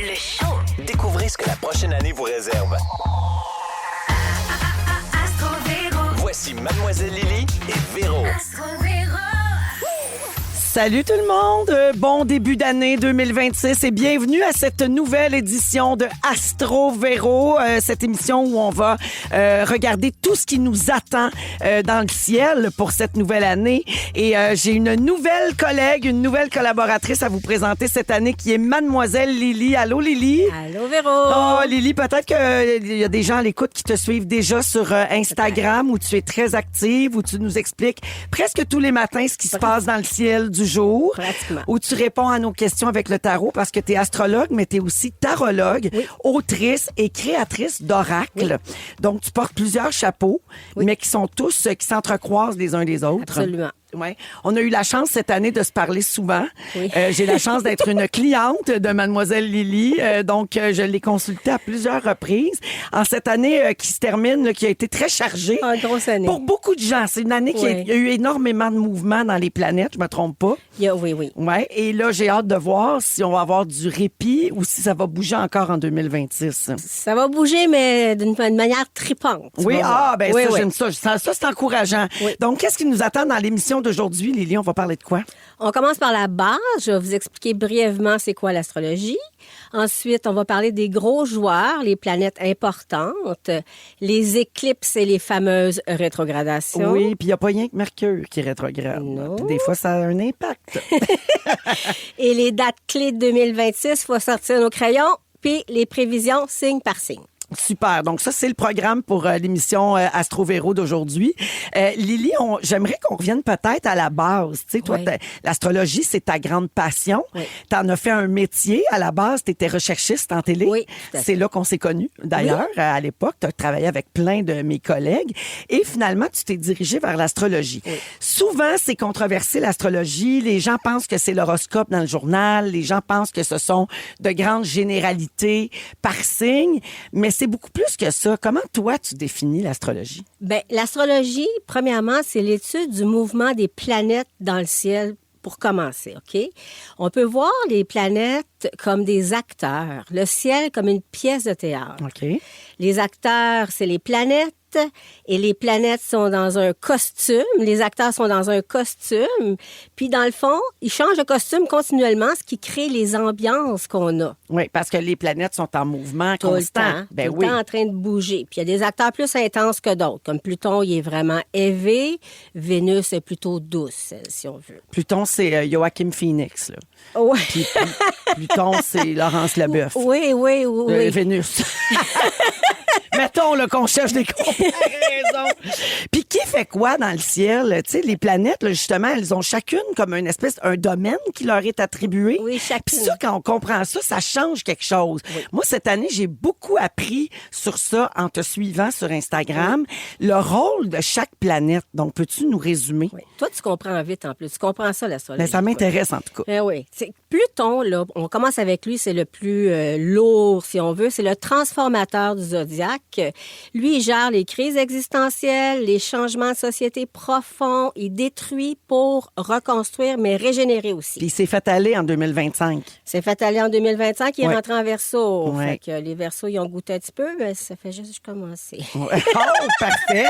Le show. Découvrez ce que la prochaine année vous réserve. Astro Véro. Voici Mademoiselle Lily et Véro. Astro Véro. Salut tout le monde, bon début d'année 2026 et bienvenue à cette nouvelle édition de Astro Véro, cette émission où on va regarder tout ce qui nous attend dans le ciel pour cette nouvelle année. Et j'ai une nouvelle collègue, une nouvelle collaboratrice à vous présenter cette année qui est Mademoiselle Lily. Allô Lily? Allô, Véro! Oh Lily, peut-être qu'il y a des gens à l'écoute qui te suivent déjà sur Instagram où tu es très active, où tu nous expliques presque tous les matins ce qui se passe dans le ciel du jour, Pratiquement. où tu réponds à nos questions avec le tarot parce que tu es astrologue, mais tu es aussi tarologue, autrice et créatrice d'oracles. Donc, tu portes plusieurs chapeaux, mais qui sont tous, qui s'entrecroisent les uns les autres. Absolument. Ouais. On a eu la chance cette année de se parler souvent. Oui. J'ai la chance d'être une cliente de Mademoiselle Lily. Donc, je l'ai consultée à plusieurs reprises. En cette année qui se termine, là, qui a été très chargée. Ah, grosse année. Pour beaucoup de gens. C'est une année qui Oui. il y a eu énormément de mouvements dans les planètes, je me trompe pas. Oui. Ouais. Et là, j'ai hâte de voir si on va avoir du répit ou si ça va bouger encore en 2026. Ça va bouger, mais d'une manière tripante. Oui, ben oui, ça, oui. j'aime ça. Ça, c'est encourageant. Oui. Donc, qu'est-ce qui nous attend dans l'émission d'aujourd'hui, Lily? On va parler de quoi? On commence par la base. Je vais vous expliquer brièvement c'est quoi l'astrologie. Ensuite, on va parler des gros joueurs, les planètes importantes, les éclipses et les fameuses rétrogradations. Oui, puis il n'y a pas rien que Mercure qui rétrograde. Non. Puis des fois, ça a un impact. Et les dates clés de 2026, il faut sortir nos crayons. Puis les prévisions signe par signe. Super. Donc, ça, c'est le programme pour l'émission Astro Véro d'aujourd'hui. Lily, j'aimerais qu'on revienne peut-être à la base. Tu sais, toi, Oui. l'astrologie, c'est ta grande passion. Oui. Tu en as fait un métier. À la base, tu étais recherchiste en télé. Oui, tout à fait. C'est là qu'on s'est connus. D'ailleurs, à l'époque, tu as travaillé avec plein de mes collègues. Et finalement, tu t'es dirigé vers l'astrologie. Oui. Souvent, c'est controversé, l'astrologie. Les gens pensent que c'est l'horoscope dans le journal. Les gens pensent que ce sont de grandes généralités par signe. Mais c'est beaucoup plus que ça. Comment, toi, tu définis l'astrologie? Bien, l'astrologie, premièrement, c'est l'étude du mouvement des planètes dans le ciel pour commencer, OK? On peut voir les planètes comme des acteurs, le ciel comme une pièce de théâtre. OK. Les acteurs, c'est les planètes et les planètes sont dans un costume. Les acteurs sont dans un costume. Puis, dans le fond, ils changent de costume continuellement, ce qui crée les ambiances qu'on a. Oui, parce que les planètes sont en mouvement Tout le constant. temps, Ben tout oui. le temps en train de bouger. Puis il y a des acteurs plus intenses que d'autres. Comme Pluton, il est vraiment élevé. Vénus est plutôt douce, si on veut. Pluton, c'est Joachim Phoenix. Là. Ouais. Puis Pluton, c'est Laurence Leboeuf. Oui. Vénus. Mettons là, qu'on cherche des comparaisons. Puis qui fait quoi dans le ciel? Tu sais, les planètes, là, justement, elles ont chacune comme un domaine qui leur est attribué. Oui, chacune. Puis ça, quand on comprend ça, ça change quelque chose. Moi, cette année, j'ai beaucoup appris sur ça en te suivant sur Instagram. Le rôle de chaque planète. Donc, peux-tu nous résumer? Oui. Toi, tu comprends vite en plus. Tu comprends ça, l'astrologie. Ben, ça m'intéresse en tout cas. Oui. Pluton, là, on commence avec lui, c'est le plus lourd, si on veut. C'est le transformateur du zodiaque. Lui, il gère les crises existentielles, les changements de société profonds. Il détruit pour reconstruire, mais régénérer aussi. Puis il s'est fait aller en 2025. C'est fait aller en 2025, il est Ouais. rentré en Verseau. Ouais. Fait que les Verseaux, ils ont goûté un petit peu, mais ça fait juste commencer. Oh, parfait.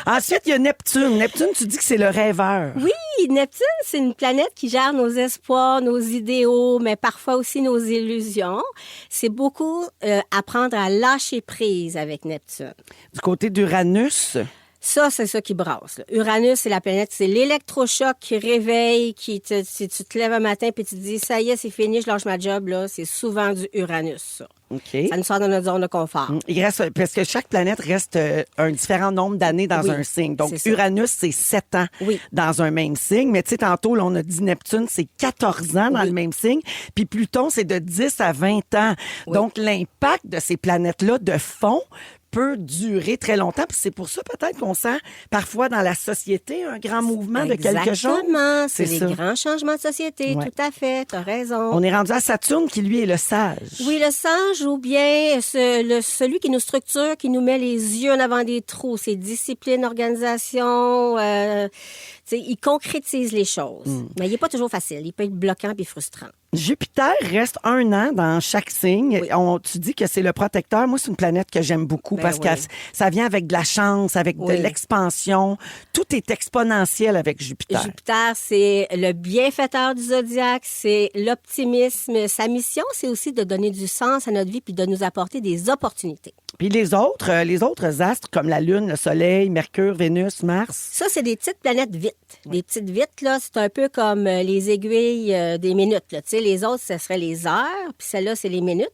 Ensuite, il y a Neptune. Neptune, tu dis que c'est le rêveur. Oui, Neptune, c'est une planète qui gère nos espoirs, nos idéaux, mais parfois aussi nos illusions. C'est beaucoup apprendre à lâcher prise avec Neptune. Du côté d'Uranus, Ça, c'est ça qui brasse. Là. Uranus, c'est la planète, c'est l'électrochoc qui réveille, si tu te lèves un matin puis tu te dis, ça y est, c'est fini, je lâche ma job, là, c'est souvent du Uranus, ça. OK. Ça nous sort de notre zone de confort. Il reste, parce que chaque planète reste un différent nombre d'années dans Oui, un signe. Donc, c'est ça. Uranus, c'est 7 ans Oui. dans un même signe. Mais tu sais, tantôt, là, on a dit Neptune, c'est 14 ans dans le même signe. Puis Pluton, c'est de 10 à 20 ans. Oui. Donc, l'impact de ces planètes-là de fond peut durer très longtemps. Puis c'est pour ça peut-être qu'on sent parfois dans la société un grand mouvement de quelque chose. Exactement, c'est les ça. grands changements de société, Ouais. tout à fait, t'as raison. On est rendu à Saturne qui, lui, est le sage. Oui, le sage ou bien celui qui nous structure, qui nous met les yeux en avant des trous, c'est discipline, organisation, il concrétise les choses. Mais il n'est pas toujours facile, il peut être bloquant puis frustrant. Jupiter reste 1 an dans chaque signe. Tu dis que c'est le protecteur. Moi, c'est une planète que j'aime beaucoup parce que ça vient avec de la chance, avec de l'expansion. Tout est exponentiel avec Jupiter. Jupiter, c'est le bienfaiteur du zodiaque, c'est l'optimisme. Sa mission, c'est aussi de donner du sens à notre vie puis de nous apporter des opportunités. Puis les autres astres comme la Lune, le Soleil, Mercure, Vénus, Mars. Ça, c'est des petites planètes vites. Des petites vites, là, c'est un peu comme les aiguilles des minutes, là. Tu sais, les autres, ce serait les heures, puis celle-là, c'est les minutes.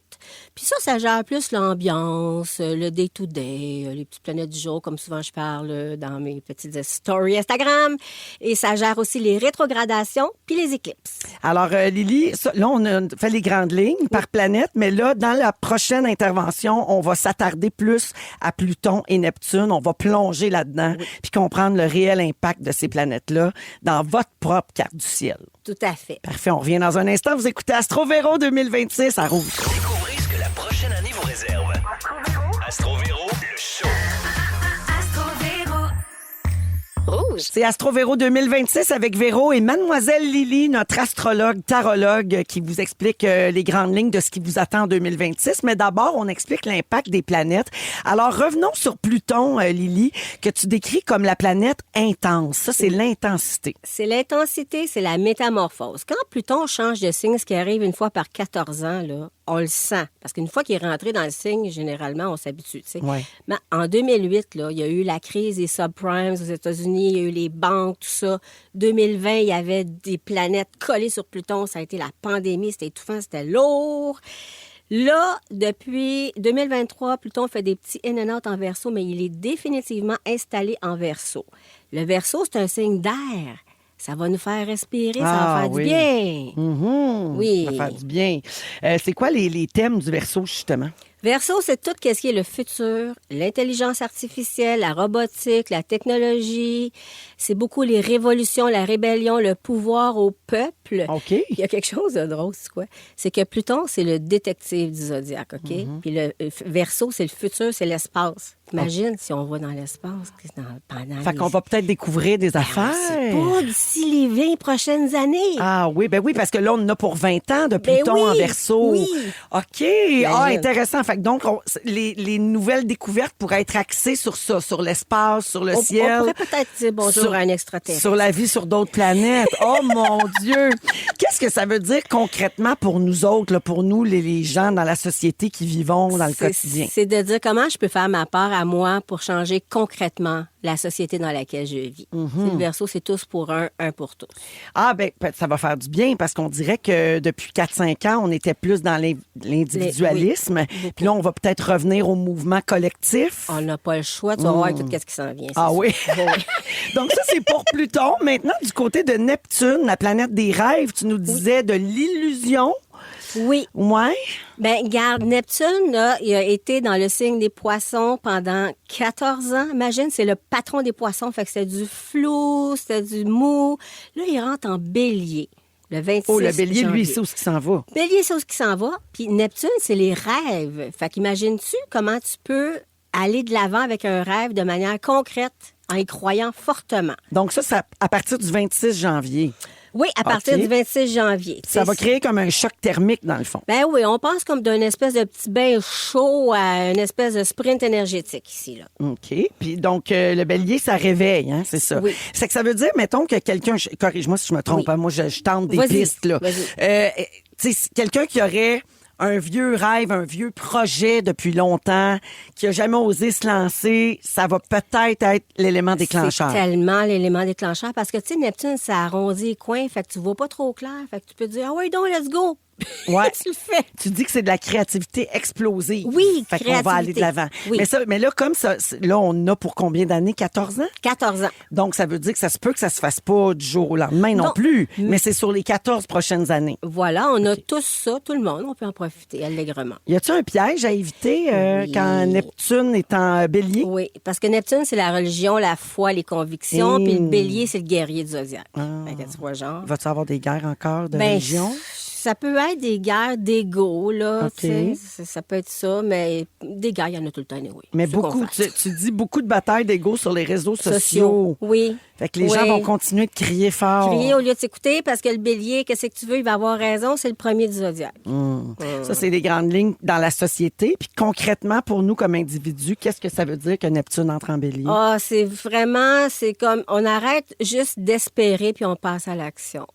Puis ça gère plus l'ambiance, le day-to-day, les petites planètes du jour, comme souvent je parle dans mes petites stories Instagram. Et ça gère aussi les rétrogradations puis les éclipses. Alors, Lily, là, on a fait les grandes lignes par planète, mais là, dans la prochaine intervention, on va s'attarder plus à Pluton et Neptune. On va plonger là-dedans puis comprendre le réel impact de ces planètes-là dans votre propre carte du ciel. Tout à fait. Parfait, on revient dans un instant. Vous écoutez Astro Véro 2026 à Rouge. Découvrez ce que la prochaine année vous réserve. Astro Véro, le show. Astro Véro. Rouge. C'est Astro Véro 2026 avec Véro et Mademoiselle Lily, notre astrologue, tarologue, qui vous explique les grandes lignes de ce qui vous attend en 2026. Mais d'abord, on explique l'impact des planètes. Alors, revenons sur Pluton, Lily, que tu décris comme la planète intense. Ça, c'est l'intensité. C'est l'intensité, c'est la métamorphose. Quand Pluton change de signe, ce qui arrive une fois par 14 ans, là, on le sent. Parce qu'une fois qu'il est rentré dans le signe, généralement, on s'habitue. Tu sais. Ouais. Mais en 2008, là, il y a eu la crise des subprimes aux États-Unis, il y a eu les banques, tout ça. 2020, il y avait des planètes collées sur Pluton. Ça a été la pandémie, c'était étouffant, c'était lourd. Là, depuis 2023, Pluton fait des petits in and out en Verseau, mais il est définitivement installé en Verseau. Le Verseau, c'est un signe d'air. Ça va nous faire respirer, ça va faire du bien. Mm-hmm. Oui. Ça va faire du bien. C'est quoi les thèmes du Verseau, justement? Verseau, c'est tout ce qui est le futur, l'intelligence artificielle, la robotique, la technologie. C'est beaucoup les révolutions, la rébellion, le pouvoir au peuple. OK. Il y a quelque chose de drôle, c'est quoi? C'est que Pluton, c'est le détective du zodiaque, OK? Puis le Verseau, c'est le futur, c'est l'espace. Imagine si on va dans l'espace pendant Fait qu'on va peut-être découvrir des affaires. C'est pas d'ici les 20 prochaines années. Ah oui, ben oui, parce que là, on en a pour 20 ans de Pluton en Verseau. Oui. OK. Ah, intéressant. Fait que donc, les nouvelles découvertes pourraient être axées sur ça, sur l'espace, sur le ciel. On pourrait peut-être dire bonjour à un extraterrestre. Sur la vie sur d'autres planètes. Oh mon Dieu! Qu'est-ce que ça veut dire concrètement pour nous autres, là, pour nous, les gens dans la société qui vivons dans le quotidien? C'est de dire comment je peux faire ma part à moi pour changer concrètement la société dans laquelle je vis. Le Verseau, c'est tous pour un pour tous. Ah, ben, ça va faire du bien parce qu'on dirait que depuis 4-5 ans, on était plus dans l'individualisme. Oui, puis là, on va peut-être revenir au mouvement collectif. On n'a pas le choix. Tu vas voir tout ce qui s'en vient. Ah sûr. oui? Oui. Donc ça, c'est pour Pluton. Maintenant, du côté de Neptune, la planète des rêves, tu nous disais de l'illusion. Oui. Ouais. Ben, garde, Neptune, là, il a été dans le signe des poissons pendant 14 ans. Imagine, c'est le patron des poissons. Fait que c'était du flou, c'était du mou. Là, il rentre en bélier. Le 26 Oh, le bélier, janvier. lui, c'est où ce qui s'en va. Bélier, c'est où ce qui s'en va. Puis Neptune, c'est les rêves. Fait qu'imagines-tu comment tu peux aller de l'avant avec un rêve de manière concrète en y croyant fortement. Donc ça à partir du 26 janvier. Oui, à partir OK. du 26 janvier. Ça va créer comme un choc thermique, dans le fond. Ben oui, on pense comme d'un espèce de petit bain chaud à une espèce de sprint énergétique ici, là. OK. Puis donc, le bélier, ça réveille, hein, c'est ça. Oui. C'est que ça veut dire, mettons que quelqu'un, corrige-moi si je me trompe, Oui. hein, moi, je tente des Vas-y, pistes, là. vas-y. Tu sais, quelqu'un qui aurait un vieux rêve, un vieux projet depuis longtemps, qui a jamais osé se lancer, ça va peut-être être l'élément déclencheur. C'est tellement l'élément déclencheur parce que, tu sais, Neptune, ça arrondit les coins, fait que tu vois pas trop clair, fait que tu peux te dire, ah ouais, donc, let's go. Ouais. Tu le fais. Tu dis que c'est de la créativité explosive. Oui, Fait qu'on va aller de l'avant. Oui. Mais là, comme ça, là, on a pour combien d'années? 14 ans? 14 ans. Donc, ça veut dire que ça se peut que ça se fasse pas du jour au lendemain non Non. plus. Mais c'est sur les 14 prochaines années. Voilà, on a tous ça, tout le monde, on peut en profiter allègrement. Y a-tu un piège à éviter Oui. quand Neptune est en bélier? Oui, parce que Neptune, c'est la religion, la foi, les convictions, puis le bélier, c'est le guerrier du zodiaque. Fait que tu vois, genre. Va-tu avoir des guerres encore de Ben, religion? Ça peut être des guerres d'ego, là. OK. Tu sais, ça peut être ça, mais des guerres, il y en a tout le temps, oui. Mais beaucoup, tu dis beaucoup de batailles d'ego sur les réseaux sociaux. Oui. Fait que les gens vont continuer de crier fort. Crier au lieu de s'écouter parce que le bélier, qu'est-ce que tu veux, il va avoir raison, c'est le premier du zodiaque. Ça, c'est les grandes lignes dans la société. Puis concrètement, pour nous comme individus, qu'est-ce que ça veut dire que Neptune entre en bélier? Ah, c'est comme, on arrête juste d'espérer puis on passe à l'action.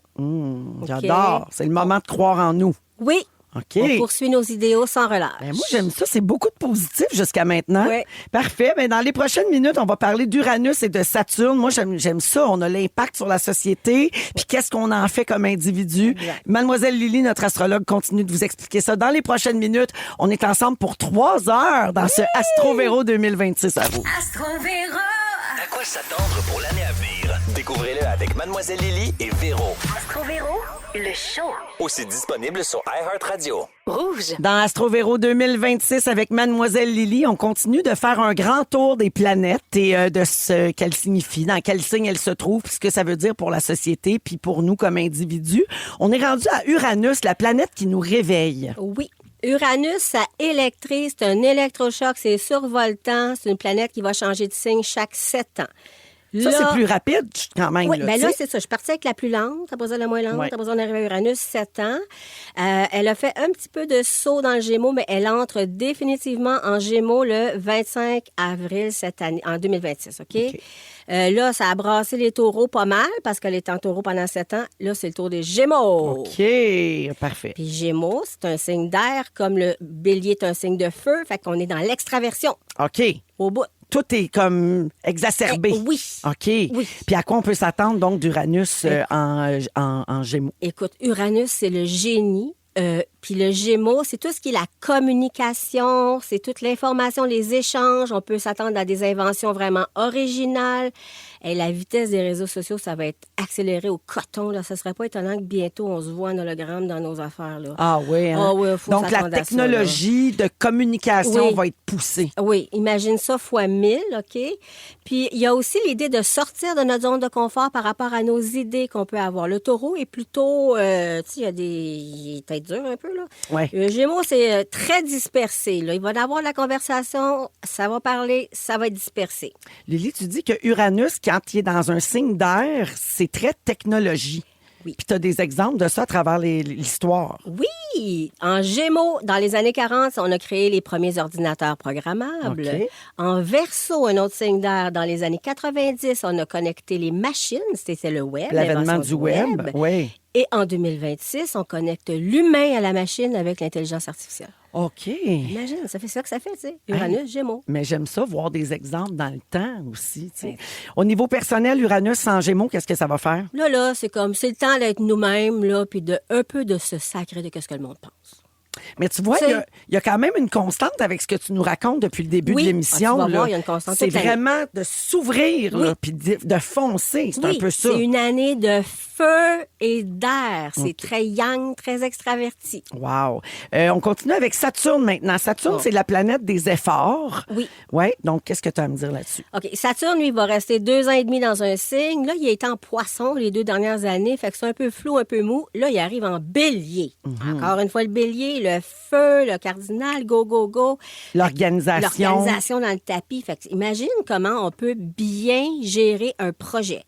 J'adore. C'est le moment de croire en nous. Oui. OK. On poursuit nos idéaux sans relâche. Ben, moi, j'aime ça. C'est beaucoup de positif jusqu'à maintenant. Ouais. Parfait. Ben, dans les prochaines minutes, on va parler d'Uranus et de Saturne. Moi, j'aime ça. On a l'impact sur la société. Puis qu'est-ce qu'on en fait comme individu? Exact. Mademoiselle Lily, notre astrologue, continue de vous expliquer ça. Dans les prochaines minutes, on est ensemble pour 3 heures dans ce Astro Véro 2026 à vous. Astro Véro. À quoi s'attendre pour l'année à venir? Découvrez-le avec Mademoiselle Lily et Véro. Astro Véro, le show. Aussi disponible sur iHeartRadio. Rouge. Dans Astro Véro 2026 avec Mademoiselle Lily, on continue de faire un grand tour des planètes et de ce qu'elles signifient, dans quel signe elles se trouvent, puis ce que ça veut dire pour la société, puis pour nous comme individus. On est rendu à Uranus, la planète qui nous réveille. Oui. Uranus, ça électrise, c'est un électrochoc, c'est survoltant, c'est une planète qui va changer de signe chaque 7 ans. Ça, Là- c'est plus rapide quand même. Oui, là, ben tu là, sais. c'est ça. Je suis partie avec la plus lente, t'as besoin de la moins lente, Ouais. t'as besoin d'arriver à Uranus, 7 ans. Elle a fait un petit peu de saut dans le Gémeaux, mais elle entre définitivement en Gémeaux le 25 avril cette année, en 2026, OK? Là, ça a brassé les taureaux pas mal, parce qu'elle est en taureau pendant 7 ans. Là, c'est le tour des Gémeaux. OK, parfait. Puis Gémeaux, c'est un signe d'air, comme le bélier est un signe de feu, fait qu'on est dans l'extraversion, OK. au bout. Tout est comme exacerbé. Oui. OK. Oui. Puis à quoi on peut s'attendre donc d'Uranus en Gémeaux? Écoute, Uranus, c'est le génie. Puis le Gémeaux, c'est tout ce qui est la communication, c'est toute l'information, les échanges. On peut s'attendre à des inventions vraiment originales. Et la vitesse des réseaux sociaux, ça va être accéléré au coton. Là. Ça serait pas étonnant que bientôt, on se voit en hologramme dans nos affaires. Là. Ah oui, hein? Ah oui, faut donc la s'attendre à ça, technologie de communication Oui. va être poussée. Oui, imagine ça fois 1000, OK? Puis, il y a aussi l'idée de sortir de notre zone de confort par rapport à nos idées qu'on peut avoir. Le taureau est plutôt, tu sais, il est peut-être dur un peu, là. Ouais. Le Gémeaux, c'est très dispersé, là. Il va y avoir de la conversation, ça va parler, ça va être dispersé. Lily, tu dis que Uranus, quand il est dans un signe d'air, c'est très technologie. Oui. Puis tu as des exemples de ça à travers l'histoire. Oui! En Gémeaux, dans les années 40, on a créé les premiers ordinateurs programmables. OK. En Verseau, un autre signe d'air, dans les années 90, on a connecté les machines, c'était le web. L'avènement l'invention du web. Oui. Et en 2026, on connecte l'humain à la machine avec l'intelligence artificielle. OK. Imagine, ça fait ça que ça fait, tu sais. Uranus, Gémeaux. Mais j'aime ça, voir des exemples dans le temps aussi. Tu sais. Au niveau personnel, Uranus sans Gémeaux, qu'est-ce que ça va faire? Là, c'est comme, c'est le temps d'être nous-mêmes, là, puis de un peu de se sacrer de ce que le monde pense. Mais tu vois, C'est- il y a quand même une constante avec ce que tu nous racontes depuis le début Oui. de l'émission. Ah, tu vas là. voir, il y a une constante C'est toute l'année. vraiment de s'ouvrir, Oui. là, puis de foncer. C'est Oui, un peu ça. c'est une année de feu et d'air. C'est très yang, très extraverti. Wow. On continue avec Saturne maintenant. Saturne, Bon. c'est la planète des efforts. Oui. Oui. Donc, qu'est-ce que tu as à me dire là-dessus? OK. Saturne, lui, va rester 2 ans et demi dans un signe. Là, il est en poisson les 2 dernières années. Fait que c'est un peu flou, un peu mou. Là, il arrive en bélier. Encore une fois, le bélier, le feu, le cardinal, go, go, go. L'organisation. L'organisation dans le tapis. Fait que imagine comment on peut bien gérer un projet.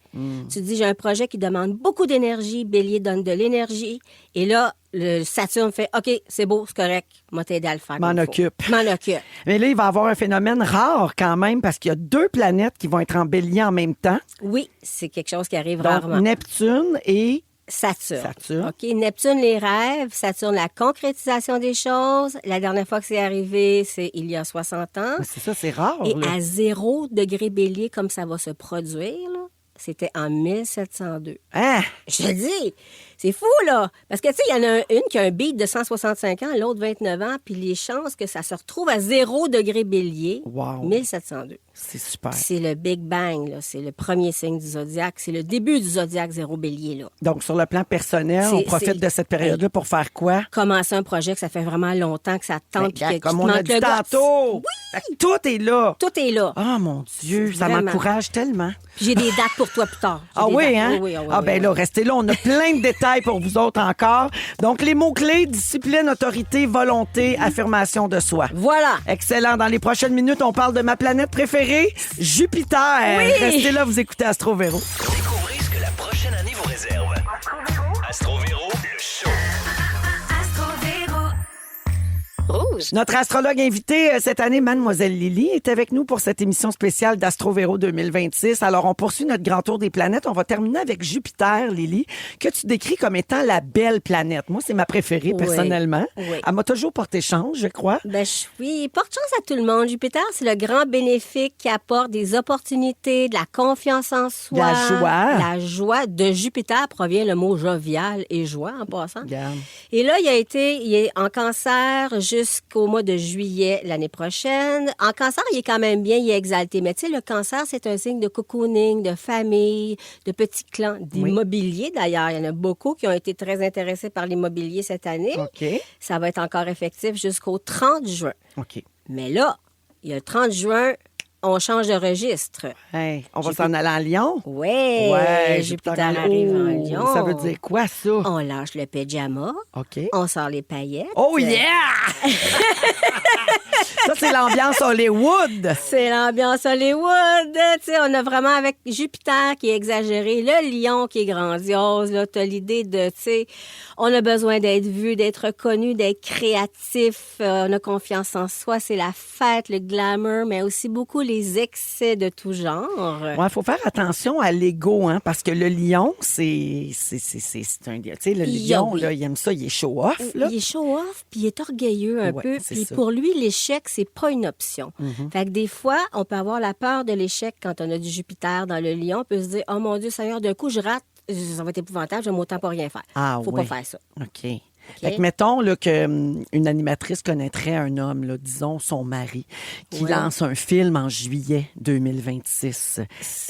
Tu dis, j'ai un projet qui demande beaucoup d'énergie. Bélier donne de l'énergie. Et là, le Saturne fait, OK, c'est beau, c'est correct. Moi, t'aider à le faire. M'en comme il faut. occupe. M'en occupe. Mais là, il va y avoir un phénomène rare quand même parce qu'il y a 2 planètes qui vont être en bélier en même temps. Oui, c'est quelque chose qui arrive Donc, rarement. Neptune et Saturne. Saturne. OK. Neptune, les rêves. Saturne, la concrétisation des choses. La dernière fois que c'est arrivé, c'est il y a 60 ans. c'est ça, c'est rare. Et là. à 0 degré bélier, comme ça va se produire, là, c'était en 1702. Hein? Je te dis, c'est fou, là. Parce que, tu sais, il y en a une qui a un beat de 165 ans, l'autre 29 ans, puis les chances que ça se retrouve à 0 degré bélier, Wow. 1702. C'est super. C'est le Big Bang, là. C'est le premier signe du zodiaque. C'est le début du zodiaque 0 bélier, là. Donc, sur le plan personnel, C'est- on profite c'est- de cette période-là pour faire quoi? Commencer un projet que ça fait vraiment longtemps que ça tente. puis Regarde, que comme tu on te a manques dit le guts. tantôt. Fait que tout est là. Tout est là. Ah, mon Dieu, ça Vraiment. m'encourage tellement. Puis j'ai des dates pour toi plus tard. J'ai Ah des oui, dates. hein? Oui, oui, oui, ah, oui, ben oui. là, restez là. On a plein de détails détails pour vous autres encore. Donc, les mots-clés, discipline, autorité, volonté, affirmation de soi. Voilà. Excellent. Dans les prochaines minutes, on parle de ma planète préférée, Jupiter. Oui. Restez là, vous écoutez Astro Véro. Découvrez ce que la prochaine année vous réserve. Astro Véro, le show. Rouge. Notre astrologue invitée cette année, Mademoiselle Lily, est avec nous pour cette émission spéciale d'Astro Véro 2026. Alors, on poursuit notre grand tour des planètes. On va terminer avec Jupiter, Lily, que tu décris comme étant la belle planète. Moi, c'est ma préférée, Oui. personnellement. Oui. Elle m'a toujours porté chance, je crois. Ben, oui, porte chance à tout le monde. Jupiter, c'est le grand bénéfique qui apporte des opportunités, de la confiance en soi. La joie. La joie. De Jupiter provient le mot jovial et joie, en passant. Regarde. Et là, il est en cancer jusqu'au mois de juillet l'année prochaine. En cancer, il est quand même bien, il est exalté. Mais tu sais, le cancer, c'est un signe de cocooning, de famille, de petits clans, d'immobilier d'ailleurs. Il y en a beaucoup qui ont été très intéressés par l'immobilier cette année. OK. Ça va être encore effectif jusqu'au 30 juin. OK. Mais là, il y a le 30 juin, on change de registre. Hey, on va s'en aller en Lyon? Ouais, Jupiter arrive en Oh, Lion. Ça veut dire quoi, ça? On lâche le pyjama, OK. on sort les paillettes. Oh yeah! Ça, c'est l'ambiance Hollywood. C'est l'ambiance Hollywood. Tu sais, on a vraiment avec Jupiter qui est exagéré, le lion qui est grandiose. Là, t'as l'idée de, tu sais, on a besoin d'être vu, d'être reconnu, d'être créatif. On a confiance en soi. C'est la fête, le glamour, mais aussi beaucoup les excès de tout genre. Ouais, faut faire attention à l'ego, hein, parce que le lion, c'est un, tu sais, le lion, oui. là, il aime ça, il est show-off, là. Il est show-off, puis il est orgueilleux un Ouais, peu. c'est Puis ça. pour lui, l'échec, c'est pas une option. Fait que des fois, on peut avoir la peur de l'échec quand on a du Jupiter dans le lion. On peut se dire, oh mon Dieu, Seigneur, d'un coup, je rate, ça va être épouvantable, je vais autant pas rien faire. Faut oui. pas faire ça. OK. Fait que mettons là, une animatrice connaîtrait un homme, là, disons son mari, qui lance un film en juillet 2026.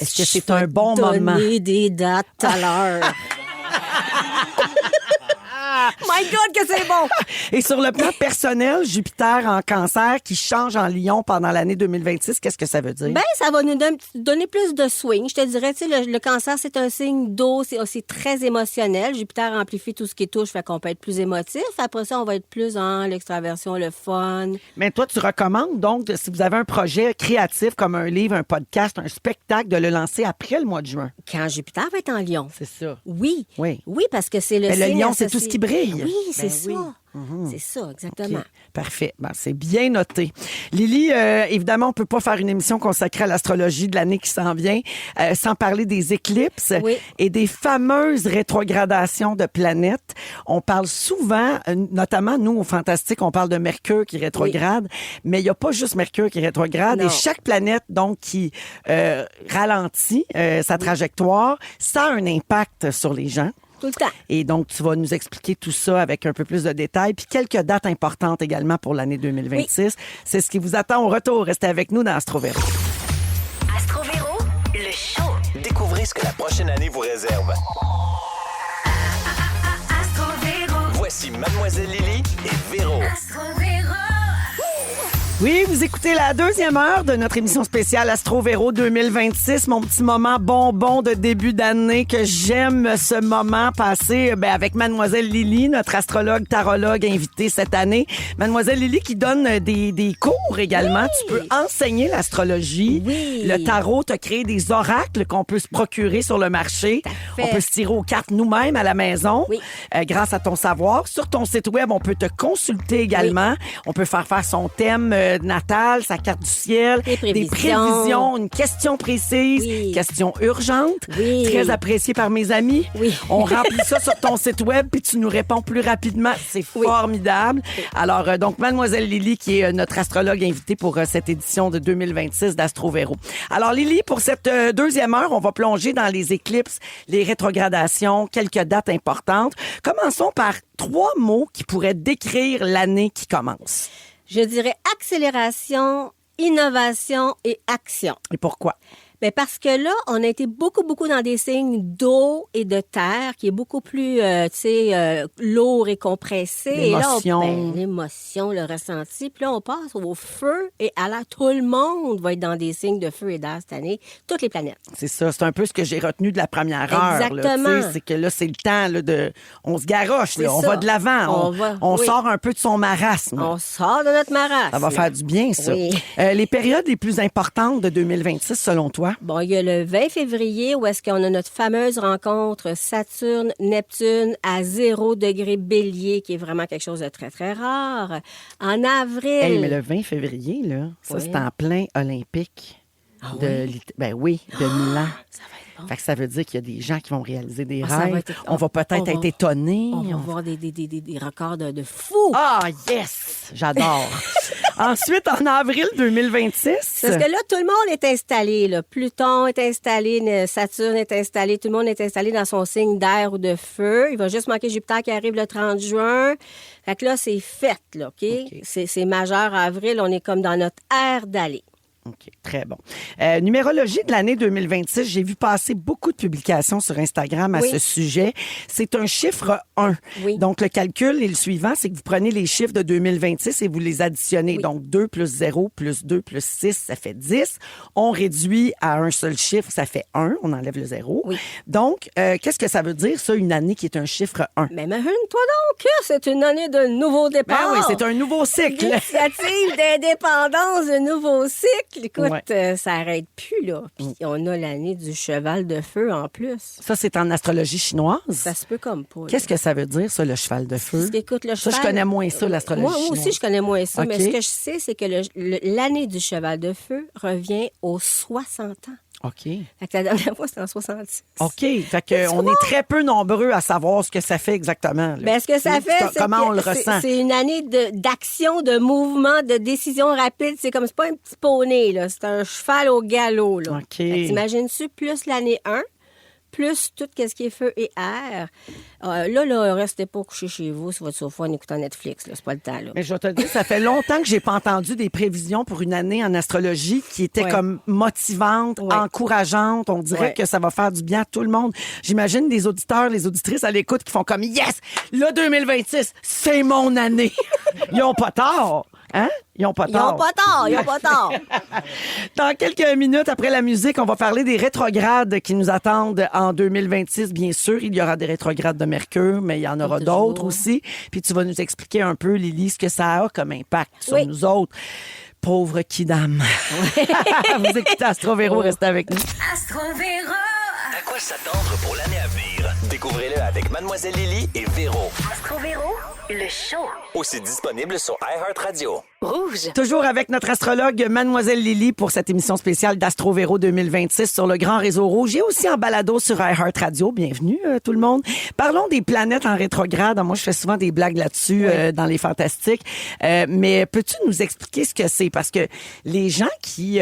Est-ce que c'est un bon moment? Donner des dates tout à l'heure. My God, que c'est bon! Et sur le plan personnel, Jupiter en cancer qui change en lion pendant l'année 2026, qu'est-ce que ça veut dire? Ben, ça va nous donner plus de swing. Je te dirais, tu sais, le cancer, c'est un signe d'eau, c'est aussi très émotionnel. Jupiter amplifie tout ce qui touche, fait qu'on peut être plus émotif. Après ça, on va être plus dans l'extraversion, le fun. Mais toi, tu recommandes donc, si vous avez un projet créatif comme un livre, un podcast, un spectacle, de le lancer après le mois de juin. Quand Jupiter va être en lion. C'est ça. Oui. Oui. Oui, parce que c'est le Mais le signe lion, c'est associé. tout ce qui brille. Oui, c'est Ben ça. oui. C'est ça, exactement. OK. Parfait. Ben, c'est bien noté. Lily, évidemment, on peut pas faire une émission consacrée à l'astrologie de l'année qui s'en vient sans parler des éclipses Oui. et des fameuses rétrogradations de planètes. On parle souvent, notamment nous au Fantastique, on parle de Mercure qui rétrograde, mais il y a pas juste Mercure qui rétrograde. Non. Et chaque planète, donc, qui ralentit sa trajectoire, ça a un impact sur les gens. Tout le temps. Et donc, tu vas nous expliquer tout ça avec un peu plus de détails. Puis quelques dates importantes également pour l'année 2026. C'est ce qui vous attend au retour. Restez avec nous dans Astro Véro. Astro Véro, le show. Découvrez ce que la prochaine année vous réserve. Astro Véro. Voici Mademoiselle Lily et Véro. Astro Véro. Oui, vous écoutez la deuxième heure de notre émission spéciale Astro Véro 2026, mon petit moment bonbon de début d'année que j'aime ce moment passé avec Mademoiselle Lily, notre astrologue, tarologue invitée cette année. Mademoiselle Lily qui donne des cours également. Oui. Tu peux enseigner l'astrologie. Oui. Le tarot t'a créé des oracles qu'on peut se procurer sur le marché. fait. On peut se tirer aux cartes nous-mêmes à la maison Oui. grâce à ton savoir. Sur ton site web, on peut te consulter également. On peut faire son thème natal, sa carte du ciel, Des des prévisions. prévisions, une question précise, Oui. question urgente, Oui. très appréciée par mes amis. Oui. On remplit ça sur ton site web puis tu nous réponds plus rapidement. C'est Oui. formidable. Alors, donc, Mademoiselle Lily, qui est notre astrologue invitée pour cette édition de 2026 d'Astro Véro. Alors, Lily, pour cette deuxième heure, on va plonger dans les éclipses, les rétrogradations, quelques dates importantes. Commençons par 3 mots qui pourraient décrire l'année qui commence. Je dirais accélération, innovation et action. Et pourquoi? Mais parce que là, on a été beaucoup dans des signes d'eau et de terre, qui est beaucoup plus, lourd et compressé. L'émotion. Et là, l'émotion, le ressenti. Puis là, on passe au feu. Et alors, tout le monde va être dans des signes de feu et d'air cette année. Toutes les planètes. C'est ça, c'est un peu ce que j'ai retenu de la première heure. Exactement. Là, c'est que là, c'est le temps là, de... On se garoche, là, on ça. va de l'avant. On Oui. sort un peu de son marasme. On sort de notre marasme. Ça va faire du bien, ça. Oui. Les périodes les plus importantes de 2026, selon toi? Bon, il y a le 20 février où est-ce qu'on a notre fameuse rencontre Saturne-Neptune à 0 degré Bélier, qui est vraiment quelque chose de très, très rare. En avril... Hey, mais le 20 février, là, ça, Oui. c'est en plein olympique. Ah de oui? Ben oui, de Milan. Ça va être bon. Fait que ça veut dire qu'il y a des gens qui vont réaliser des Ah, ça va rêves. être- On va peut-être être étonnés. On va voir des records de fous. Ah, yes! J'adore. Ensuite, en avril 2026... Parce que là, tout le monde est installé. Là. Pluton est installé, Saturne est installé, tout le monde est installé dans son signe d'air ou de feu. Il va juste manquer Jupiter qui arrive le 30 juin. Fait que là, c'est fait, là, OK? C'est majeur avril, on est comme dans notre ère d'aller. OK, très bon. Numérologie de l'année 2026, j'ai vu passer beaucoup de publications sur Instagram à Oui. ce sujet. C'est un chiffre 1. Oui. Donc, le calcul est le suivant, c'est que vous prenez les chiffres de 2026 et vous les additionnez. Oui. Donc, 2 plus 0 plus 2 plus 6, ça fait 10. On réduit à un seul chiffre, ça fait 1. On enlève le 0. Oui. Donc, qu'est-ce que ça veut dire, ça, une année qui est un chiffre 1? Mais imagine-toi donc que c'est une année de nouveau départ. Ben oui, c'est un nouveau cycle. L'initiative d'indépendance, de nouveau cycle. Écoute, Ouais. ça arrête plus, là. Puis on a l'année du cheval de feu en plus. Ça, c'est en astrologie chinoise. Ça se peut comme pas. là. Qu'est-ce que ça veut dire, ça, le cheval de feu? Parce qu'écoute, le Ça, je cheval- connais moins ça, l'astrologie Moi aussi, chinoise. je connais moins ça. OK. Mais ce que je sais, c'est que l'année du cheval de feu revient aux 60 ans. OK. Fait que la dernière fois, c'était en 66. OK. Fait que on est très peu nombreux à savoir ce que ça fait exactement. Là. Ben, ce que ça fait, c'est comment que on le c'est- ressent. c'est une année d'action, de mouvement, de décision rapide. C'est comme, c'est pas un petit poney, là. C'est un cheval au galop, là. OK. Fait que t'imagines-tu plus l'année 1, plus tout ce qui est feu et air. Là, restez pas couché chez vous sur votre sofa en écoutant Netflix, là. C'est pas le temps, là. Mais je vais te dire, ça fait longtemps que j'ai pas entendu des prévisions pour une année en astrologie qui étaient Ouais. comme motivantes, Ouais. encourageantes. On dirait Ouais. que ça va faire du bien à tout le monde. J'imagine des auditeurs, les auditrices à l'écoute qui font comme yes, le 2026, c'est mon année. Ils ont pas tort, hein? Ils ont pas Ils tort. ont pas tort, ils ont pas tort. Dans quelques minutes, après la musique, on va parler des rétrogrades qui nous attendent en 2026. Bien sûr, il y aura des rétrogrades de Mercure, mais il y en aura toujours. d'autres aussi. Puis tu vas nous expliquer un peu, Lily, ce que ça a comme impact sur Oui. nous autres. Pauvre Kidam. Vous écoutez Astro Véro, restez avec nous. Astro Véro. À quoi s'attendre pour l'année à venir? Découvrez-le avec Mademoiselle Lily et Véro. Astro Véro, le show. Aussi disponible sur iHeartRadio. Rouge. Toujours avec notre astrologue Mademoiselle Lily pour cette émission spéciale d'Astro Véro 2026 sur le Grand Réseau Rouge et aussi en balado sur iHeartRadio. Bienvenue tout le monde. Parlons des planètes en rétrograde. Moi, je fais souvent des blagues là-dessus dans les Fantastiques. Mais peux-tu nous expliquer ce que c'est? Parce que les gens qui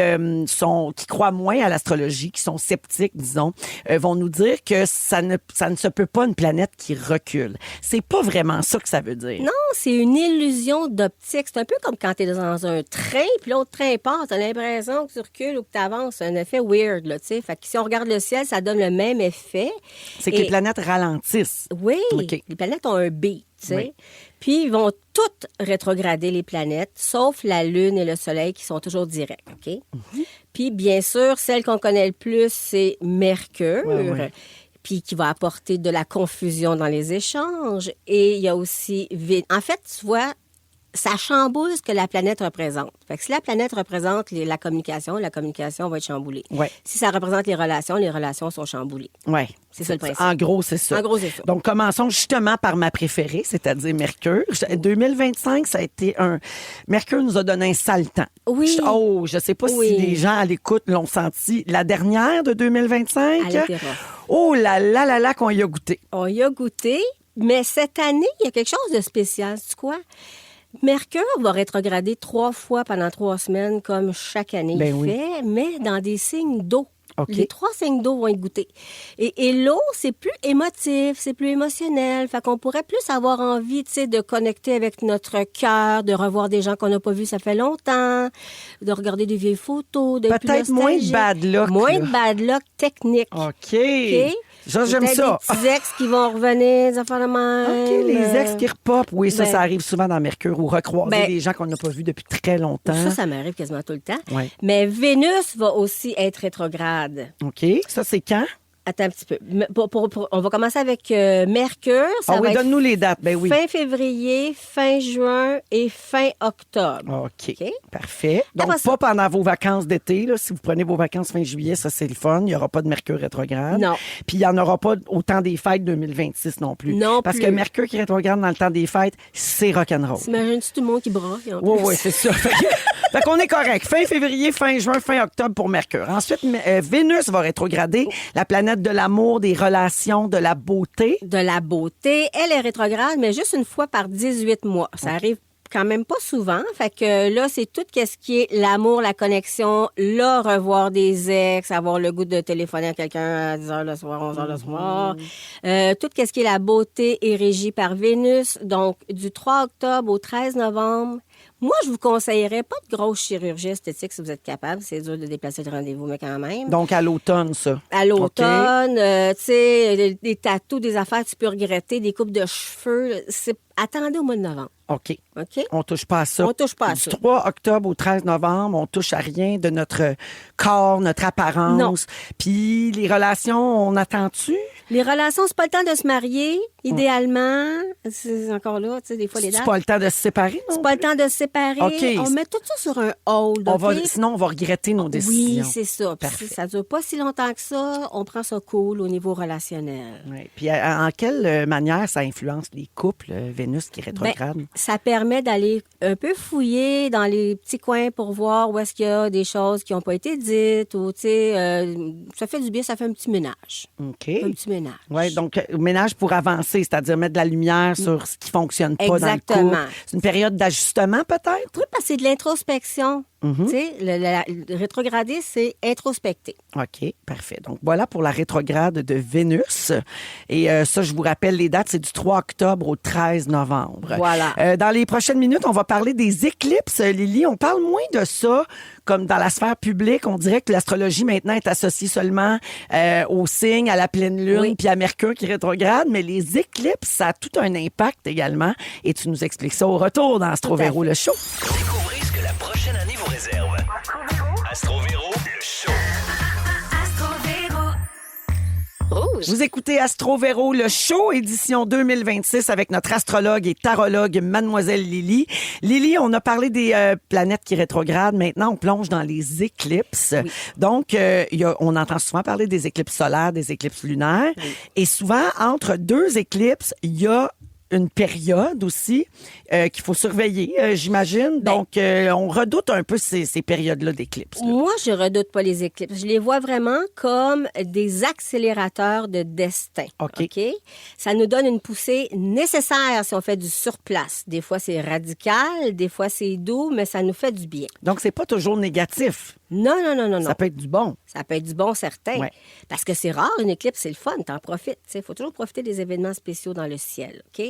croient moins à l'astrologie, qui sont sceptiques, disons, vont nous dire que ça ne se peut pas une planète qui recule. C'est pas vraiment ça que ça veut dire. Non, c'est une illusion d'optique. C'est un peu comme quand tu es dans un train, puis l'autre train passe, tu as l'impression que tu recules ou que tu avances. C'est un effet weird, là, tu sais. Fait que si on regarde le ciel, ça donne le même effet. C'est que Et- les planètes ralentissent. Oui, OK. les planètes ont un beat, tu sais. Oui. Puis, ils vont toutes rétrograder les planètes, sauf la Lune et le Soleil qui sont toujours directs, OK? Mhm. Puis, bien sûr, celle qu'on connaît le plus, c'est Mercure. Ouais. Puis qui va apporter de la confusion dans les échanges. Et il y a aussi... En fait, tu vois, ça chamboule ce que la planète représente. Fait que si la planète représente la communication va être chamboulée. Ouais. Si ça représente les relations sont chamboulées. Ouais. C'est ça le principe. En gros, c'est ça. En gros, c'est ça. Donc, commençons justement par ma préférée, c'est-à-dire Mercure. 2025, ça a été Mercure nous a donné un sale temps. Oui. Je sais pas Oui. si les gens à l'écoute l'ont senti. La dernière de 2025. Elle était rough. Oh là, qu'on y a goûté. On y a goûté, mais cette année, il y a quelque chose de spécial. C'est quoi? Mercure va rétrograder 3 fois pendant 3 semaines, comme chaque année Ben il oui. fait, mais dans des signes d'eau. OK. Les 3 signes d'eau vont être goûtés. Et l'eau, c'est plus émotif, c'est plus émotionnel. Fait qu'on pourrait plus avoir envie, tu sais, de connecter avec notre cœur, de revoir des gens qu'on n'a pas vus ça fait longtemps, de regarder des vieilles photos, d'être plus Peut-être moins de nostalgique. bad luck. Moins là. de bad luck technique. OK. OK? Ça, j'aime Peut-être ça. des petits ex qui vont revenir, des affaires de même. OK, les ex qui repopent. Oui, ça, ben- ça arrive souvent dans Mercure ou recroiser Ben- des gens qu'on n'a pas vus depuis très longtemps. Ça m'arrive quasiment tout le temps. Ouais. Mais Vénus va aussi être rétrograde. OK. Ça, c'est quand? Attends un petit peu. On va commencer avec Mercure. Ça Ah oui, va être donne-nous les dates. Ben oui. fin février, fin juin et fin octobre. OK. OK. Parfait. Donc, Après ça- pas pendant vos vacances d'été. Là. Si vous prenez vos vacances fin juillet, ça, c'est le fun. Il n'y aura pas de Mercure rétrograde. Non. Puis, il n'y en aura pas au temps des fêtes 2026 non plus. Non Parce plus. que Mercure qui rétrograde dans le temps des fêtes, c'est rock'n'roll. T'imagines-tu tout le monde qui braque? en Oui, plus? oui, c'est ça. Fait qu'on est correct. Fin février, fin juin, fin octobre pour Mercure. Ensuite, Vénus va rétrograder, la planète de l'amour, des relations, de la beauté. De la beauté. Elle est rétrograde, mais juste une fois par 18 mois. Ça arrive quand même pas souvent. Fait que là, c'est tout ce qui est l'amour, la connexion, là, revoir des ex, avoir le goût de téléphoner à quelqu'un à 10 h le soir, 11 h le soir. Tout ce qui est la beauté est régi par Vénus. Donc, du 3 octobre au 13 novembre, moi, je vous conseillerais pas de grosse chirurgie esthétique si vous êtes capable. C'est dur de déplacer le rendez-vous, mais quand même. Donc, à l'automne, ça. À l'automne, tu sais, des tatous, des affaires, tu peux regretter, des coupes de cheveux. Attendez au mois de novembre. OK. OK? On touche pas à ça. On touche pas à Du ça. 3 octobre au 13 novembre, on touche à rien de notre corps, notre apparence. Non. Puis les relations, on attend-tu? Les relations, c'est pas le temps de se marier, idéalement. C'est encore là, tu sais, des fois, les C'est dates. pas le temps de se séparer, non? C'est pas le temps de se séparer. OK. On met tout ça sur un hold. On OK? va, sinon, on va regretter nos décisions. Oui, c'est ça. Puis Parfait. ça dure pas si longtemps que ça. On prend ça cool au niveau relationnel. Ouais. Puis en quelle manière ça influence les couples, Vénus qui rétrograde? Ben, ça permet d'aller un peu fouiller dans les petits coins pour voir où est-ce qu'il y a des choses qui n'ont pas été dites ou, tu sais, ça fait du bien, ça fait un petit ménage. OK. Un petit ménage. Oui, donc ménage pour avancer, c'est-à-dire mettre de la lumière sur ce qui fonctionne pas dans le Exactement. couple. C'est une période d'ajustement, peut-être? Oui, parce que c'est de l'introspection. Tu sais, le rétrograder, c'est introspecter. OK, parfait. Donc, voilà pour la rétrograde de Vénus. Et ça, je vous rappelle, les dates, c'est du 3 octobre au 13 novembre. Voilà. Dans les prochaines minutes, on va parler des éclipses, Lily. On parle moins de ça comme dans la sphère publique. On dirait que l'astrologie, maintenant, est associée seulement aux signes, à la pleine lune, Oui. puis à Mercure qui rétrograde. Mais les éclipses, ça a tout un impact également. Et tu nous expliques ça au retour dans Astro Tout à Véro, fait. le show. Découvrez ce que la prochaine année vous réserve. Astro Véro, le show. Astro Véro. Vous écoutez Astro Véro, le show, édition 2026, avec notre astrologue et tarologue, Mademoiselle Lily. Lily, on a parlé des planètes qui rétrogradent. Maintenant, on plonge dans les éclipses. Oui. Donc, on entend souvent parler des éclipses solaires, des éclipses lunaires. Oui. Et souvent, entre deux éclipses, il y a une période aussi qu'il faut surveiller, j'imagine. Ben- Donc, on redoute un peu ces périodes-là d'éclipses. là. Moi, je redoute pas les éclipses. Je les vois vraiment comme des accélérateurs de destin. OK. Ça nous donne une poussée nécessaire si on fait du surplace. Des fois, c'est radical, des fois, c'est doux, mais ça nous fait du bien. Donc, c'est pas toujours négatif. Non, non, non, non, non. Ça peut être du bon. Ça peut être du bon certain. Ouais. Parce que c'est rare, une éclipse, c'est le fun, t'en profites. Il faut toujours profiter des événements spéciaux dans le ciel. OK?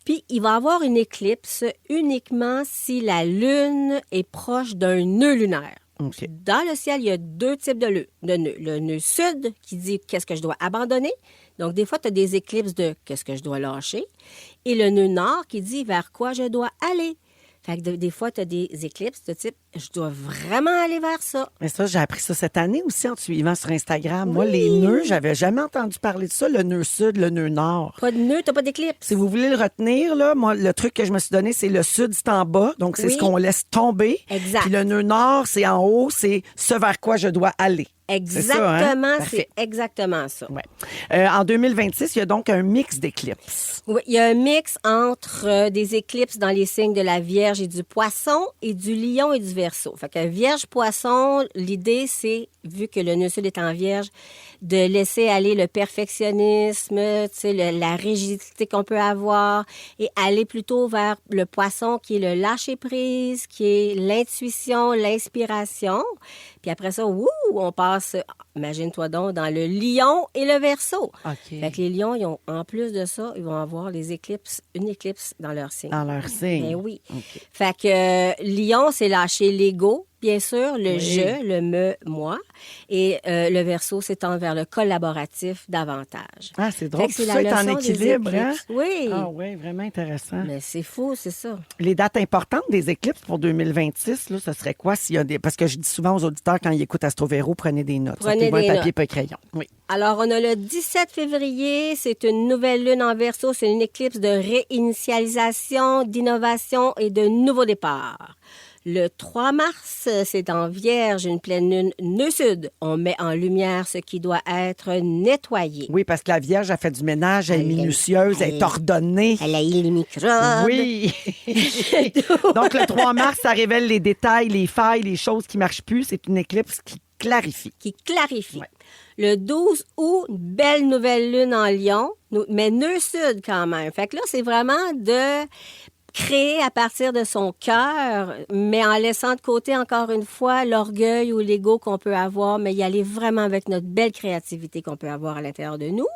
Puis, il va y avoir une éclipse uniquement si la Lune est proche d'un nœud lunaire. OK. Dans le ciel, il y a deux types de nœuds. Le nœud sud qui dit qu'est-ce que je dois abandonner. Donc, des fois, tu as des éclipses de qu'est-ce que je dois lâcher. Et le nœud nord qui dit vers quoi je dois aller. Fait que des fois, tu as des éclipses de type je dois vraiment aller vers ça. Mais ça, j'ai appris ça cette année aussi en te suivant sur Instagram. Moi, les nœuds, j'avais jamais entendu parler de ça, le nœud sud, le nœud nord. Pas de nœud, t'as pas d'éclipse. Si vous voulez le retenir, là, moi, le truc que je me suis donné, c'est le sud, c'est en bas. Donc, c'est Oui. ce qu'on laisse tomber. Exact. Puis le nœud nord, c'est en haut, c'est ce vers quoi je dois aller. C'est ça, hein? Exactement, Parfait. c'est exactement ça. Ouais. En 2026, il y a donc un mix d'éclipses. Oui, il y a un mix entre des éclipses dans les signes de la Vierge et du Poisson et du Lion et du Verseau. Fait que Vierge-Poisson, l'idée, c'est, vu que le nœud sud est en Vierge, de laisser aller le perfectionnisme, tu sais, la rigidité qu'on peut avoir et aller plutôt vers le Poisson qui est le lâcher-prise, qui est l'intuition, l'inspiration. Puis après ça, on passe, imagine-toi donc, dans le Lion et le Verseau. OK. Fait que les lions, ils ont, en plus de ça, ils vont avoir une éclipse dans leur signe. Dans leur signe. Ben oui. OK. Fait que Lion, c'est lâcher l'ego, bien sûr, le je, le me, moi. Et le Verseau, c'est tendre vers le collaboratif davantage. Ah, c'est Fait drôle. que Tout c'est ça la est en leçon des équilibre, hein? éclipses. Oui. Ah oui, vraiment intéressant. Mais c'est fou, c'est ça. Les dates importantes des éclipses pour 2026, là, ce serait quoi s'il y a des... Parce que je dis souvent aux auditeurs, quand ils écoutent Astro Véro, prenez des notes. Prenez Sortez-vous des un papier notes. pas crayon. Oui. Alors, on a le 17 février, c'est une nouvelle lune en Verseau, c'est une éclipse de réinitialisation, d'innovation et de nouveau départ. Le 3 mars, c'est en Vierge, une pleine lune nœud sud. On met en lumière ce qui doit être nettoyé. Oui, parce que la Vierge a fait du ménage, elle est minutieuse, elle est ordonnée. Elle a eu les microbes. Oui. Donc, le 3 mars, ça révèle les détails, les failles, les choses qui ne marchent plus. C'est une éclipse qui clarifie. Qui clarifie. Ouais. Le 12 août, belle nouvelle lune en Lion, mais nœud sud quand même. Fait que là, c'est vraiment de créer à partir de son cœur, mais en laissant de côté, encore une fois, l'orgueil ou l'ego qu'on peut avoir, mais y aller vraiment avec notre belle créativité qu'on peut avoir à l'intérieur de nous.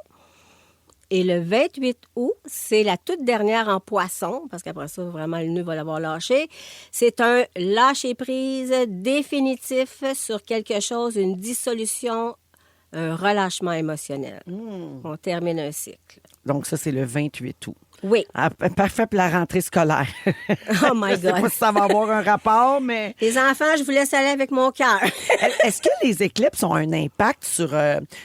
Et le 28 août, c'est la toute dernière en Poisson, parce qu'après ça, vraiment, le nœud va l'avoir lâché. C'est un lâcher-prise définitif sur quelque chose, une dissolution, un relâchement émotionnel. On termine un cycle. Donc, ça, c'est le 28 août. Oui. Ah, parfait pour la rentrée scolaire. Oh my Je sais God. pas si ça va avoir un rapport, mais Les enfants, je vous laisse aller avec mon cœur. est-ce que les éclipses ont un impact sur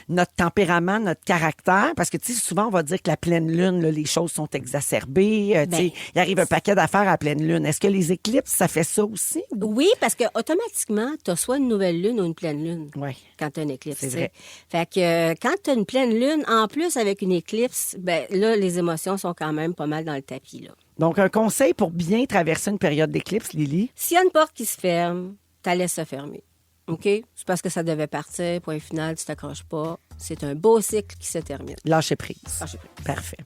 notre tempérament, notre caractère? Parce que, tu sais, souvent, on va dire que la pleine lune, là, les choses sont exacerbées. Tu sais, il arrive un paquet d'affaires à la pleine lune. Est-ce que les éclipses, ça fait ça aussi? Oui, parce que automatiquement, tu as soit une nouvelle lune ou une pleine lune. Oui. Quand tu as une éclipse. C'est tu sais. vrai. Fait que quand tu as une pleine lune, en plus avec une éclipse, ben là, les émotions sont quand même pas mal dans le tapis, là. Donc, un conseil pour bien traverser une période d'éclipse, Lily? S'il y a une porte qui se ferme, tu la laisses se fermer. OK? C'est parce que ça devait partir, point final, tu t'accroches pas. C'est un beau cycle qui se termine. Lâcher prise. Lâcher prise. Parfait.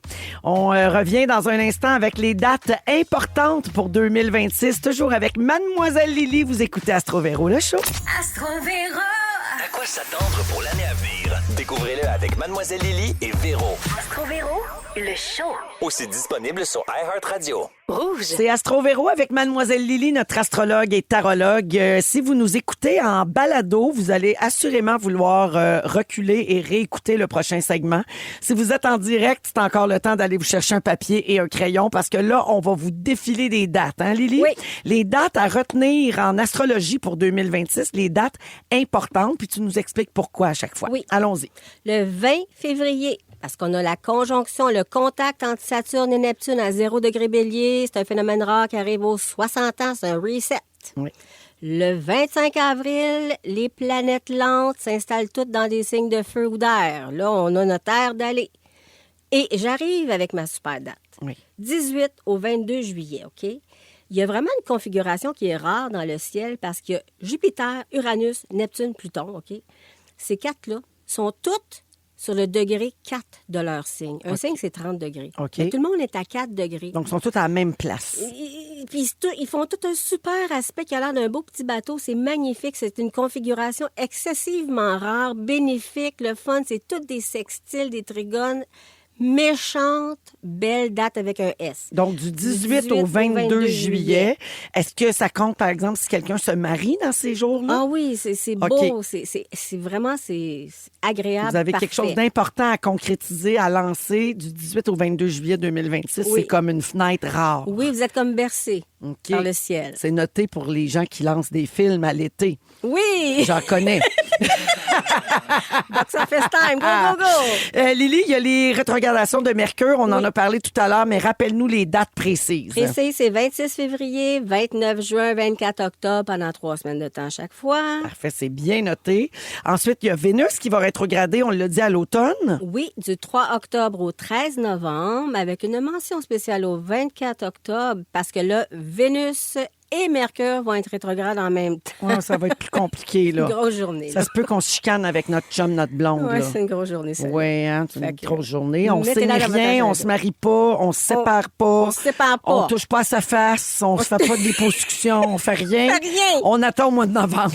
On revient dans un instant avec les dates importantes pour 2026, toujours avec Mademoiselle Lily. Vous écoutez Astro Véro, le show. Astro Véro. À quoi s'attendre pour l'année à venir? Découvrez-le avec Mademoiselle Lily et Véro. Astro Véro, le show. Aussi disponible sur iHeartRadio. Rouge. C'est Astro Véro avec Mademoiselle Lily, notre astrologue et tarologue. Si vous nous écoutez en balado, vous allez assurément vouloir reculer et réécouter le prochain segment. Si vous êtes en direct, c'est encore le temps d'aller vous chercher un papier et un crayon parce que là, on va vous défiler des dates, hein, Lily? Oui. Les dates à retenir en astrologie pour 2026, les dates importantes, puis tu nous expliques pourquoi à chaque fois. Oui. Allons-y. Le 20 février, parce qu'on a la conjonction, le contact entre Saturne et Neptune à 0 degré Bélier. C'est un phénomène rare qui arrive aux 60 ans. C'est un reset. Oui. Le 25 avril, les planètes lentes s'installent toutes dans des signes de feu ou d'air. Là, on a notre air d'aller. Et j'arrive avec ma super date. Oui. 18 au 22 juillet, OK? Il y a vraiment une configuration qui est rare dans le ciel parce que Jupiter, Uranus, Neptune, Pluton, OK? Ces quatre-là sont toutes sur le degré 4 de leur signe. Un signe, c'est 30 degrés. OK. Mais tout le monde est à 4 degrés. Donc, ils sont tous à la même place. Puis ils font tout un super aspect qui a l'air d'un beau petit bateau. C'est magnifique. C'est une configuration excessivement rare, bénéfique. Le fun, c'est toutes des sextiles, des trigones. Méchante, belle date avec un S. Donc, du 18 au 22 juillet, est-ce que ça compte, par exemple, si quelqu'un se marie dans ces jours-là? Ah oui, c'est OK. beau. C'est vraiment c'est agréable. Vous avez parfait. quelque chose d'important à concrétiser, à lancer du 18 au 22 juillet 2026. Oui. C'est comme une fenêtre rare. Oui, vous êtes comme bercé OK. par le ciel. C'est noté pour les gens qui lancent des films à l'été. Oui! J'en connais. Box Office Time, go, go, go! Lily, il y a les rétrogradations de Mercure. On en a parlé tout à l'heure, mais rappelle-nous les dates précises. Précis, c'est 26 février, 29 juin, 24 octobre, pendant 3 semaines de temps chaque fois. Parfait, c'est bien noté. Ensuite, il y a Vénus qui va rétrograder, on l'a dit, à l'automne. Oui, du 3 octobre au 13 novembre, avec une mention spéciale au 24 octobre, parce que là, Vénus et Mercure vont être rétrogrades en même temps. Ouais, ça va être plus compliqué, là. Une grosse journée. Ça se peut qu'on se chicane avec notre chum, notre blonde. Oui, là. c'est une grosse journée, ça. Oui, hein, c'est une Fait que, grosse journée. On mettez-la signe dans votre rien, agenda. on se marie pas, on se sépare pas. On se sépare pas. On touche pas à sa face, on se fait pas de déposition, on fait rien. Fait rien. On attend au mois de novembre.